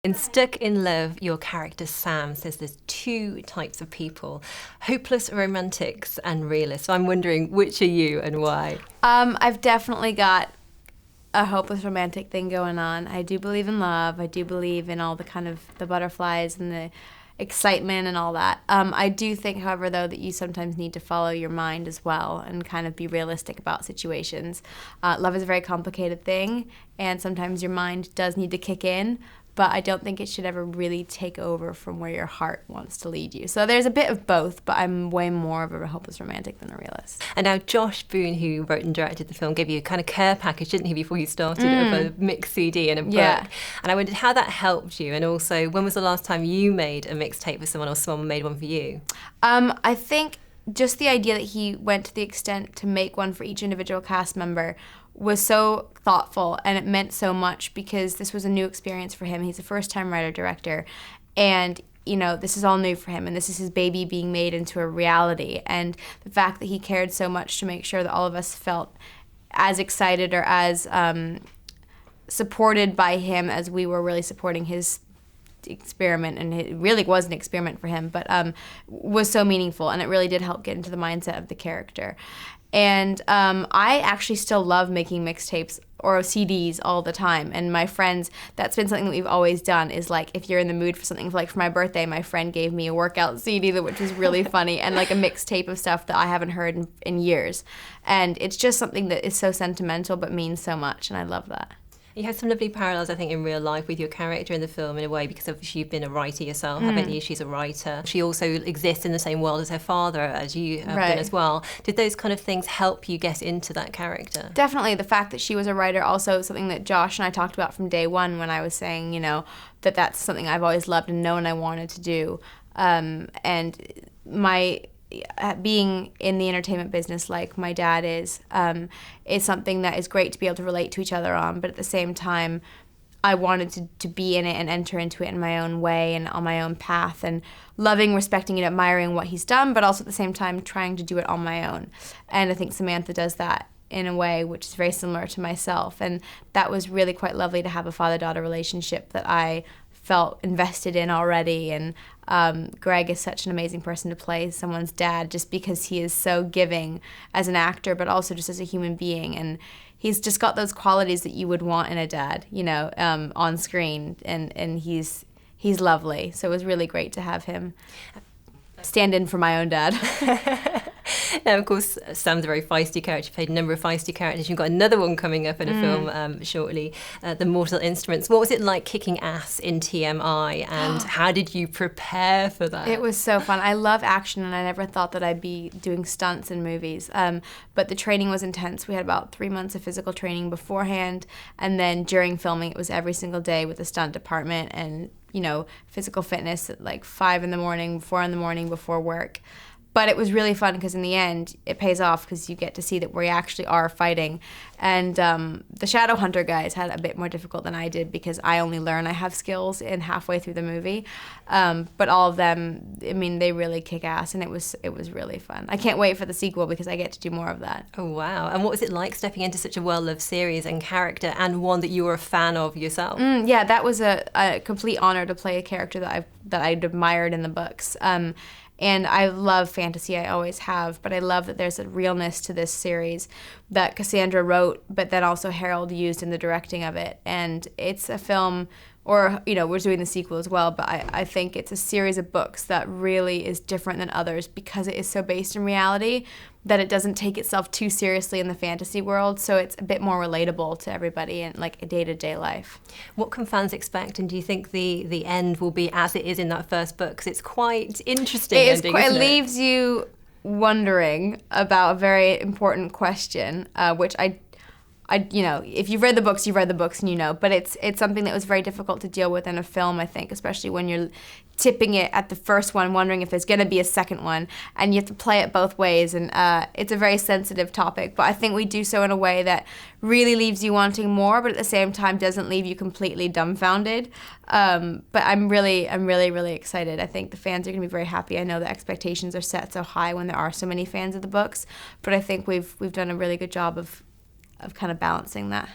In Stuck in Love, your character Sam says there's two types of people, hopeless romantics and realists. So I'm wondering, which are you and why? I've definitely got a hopeless romantic thing going on. I do believe in love. I do believe in all the kind of the butterflies and the excitement and all that. I do think, however, though, that you sometimes need to follow your mind as well and kind of be realistic about situations. Love is a very complicated thing, and sometimes your mind does need to kick in, but I don't think it should ever really take over from where your heart wants to lead you. So there's a bit of both, but I'm way more of a hopeless romantic than a realist. And now Josh Boone, who wrote and directed the film, gave you a kind of care package, didn't he, before you started, of a mixed CD and a book. Yeah. And I wondered how that helped you, and also when was the last time you made a mixtape with someone or someone made one for you? I think just the idea that he went to the extent to make one for each individual cast member was so thoughtful, and it meant so much because this was a new experience for him. He's a first-time writer-director, and you know, this is all new for him, and this is his baby being made into a reality. And the fact that he cared so much to make sure that all of us felt as excited or as supported by him as we were really supporting his experiment, and it really was an experiment for him, but was so meaningful, and it really did help get into the mindset of the character. And I actually still love making mixtapes or CDs all the time. And my friends, that's been something that we've always done, is like if you're in the mood for something, like for my birthday, my friend gave me a workout CD, which was really funny, and like a mixtape of stuff that I haven't heard in years. And it's just something that is so sentimental but means so much, and I love that. You have some lovely parallels, I think, in real life with your character in the film in a way, because obviously you've been a writer yourself, haven't you? She's a writer. She also exists in the same world as her father, as you have done as well. Did those kind of things help you get into that character? Definitely. The fact that she was a writer, also something that Josh and I talked about from day one when I was saying, you know, that that's something I've always loved and known I wanted to do. And my being in the entertainment business like my dad is something that is great to be able to relate to each other on, but at the same time I wanted to be in it and enter into it in my own way and on my own path, and loving, respecting, and admiring what he's done, but also at the same time trying to do it on my own. And I think Samantha does that in a way which is very similar to myself, and that was really quite lovely to have a father-daughter relationship that I felt invested in already. And Greg is such an amazing person to play someone's dad, just because he is so giving as an actor, but also just as a human being. And he's just got those qualities that you would want in a dad, you know, on screen. And he's lovely. So it was really great to have him stand in for my own dad. Now, of course, Sam's a very feisty character. She played a number of feisty characters. You've got another one coming up in a film shortly, The Mortal Instruments. What was it like kicking ass in TMI, and how did you prepare for that? It was so fun. I love action, and I never thought that I'd be doing stunts in movies. But the training was intense. We had about 3 months of physical training beforehand, and then during filming, it was every single day with the stunt department and, you know, physical fitness at like 5 in the morning, 4 in the morning before work. But it was really fun because in the end, it pays off because you get to see that we actually are fighting. And the Shadow Hunter guys had a bit more difficult than I did because I only learn I have skills in halfway through the movie. But all of them, I mean, they really kick ass, and it was really fun. I can't wait for the sequel because I get to do more of that. Oh, wow. And what was it like stepping into such a well-loved series and character, and one that you were a fan of yourself? Yeah, that was a complete honor to play a character that I'd admired in the books. And I love fantasy, I always have, but I love that there's a realness to this series that Cassandra wrote, but then also Harald used in the directing of it. And it's a film, or, you know, we're doing the sequel as well, but I think it's a series of books that really is different than others because it is so based in reality that it doesn't take itself too seriously in the fantasy world, so it's a bit more relatable to everybody in like a day-to-day life. What can fans expect, and do you think the end will be as it is in that first book? Because it's quite interesting. It leaves you wondering about a very important question, which I, you know, if you've read the books, you've read the books and you know, but it's something that was very difficult to deal with in a film, I think, especially when you're tipping it at the first one, wondering if there's going to be a second one, and you have to play it both ways, and it's a very sensitive topic, but I think we do so in a way that really leaves you wanting more, but at the same time doesn't leave you completely dumbfounded. But I'm really excited. I think the fans are going to be very happy. I know the expectations are set so high when there are so many fans of the books, but I think we've done a really good job of kind of balancing that.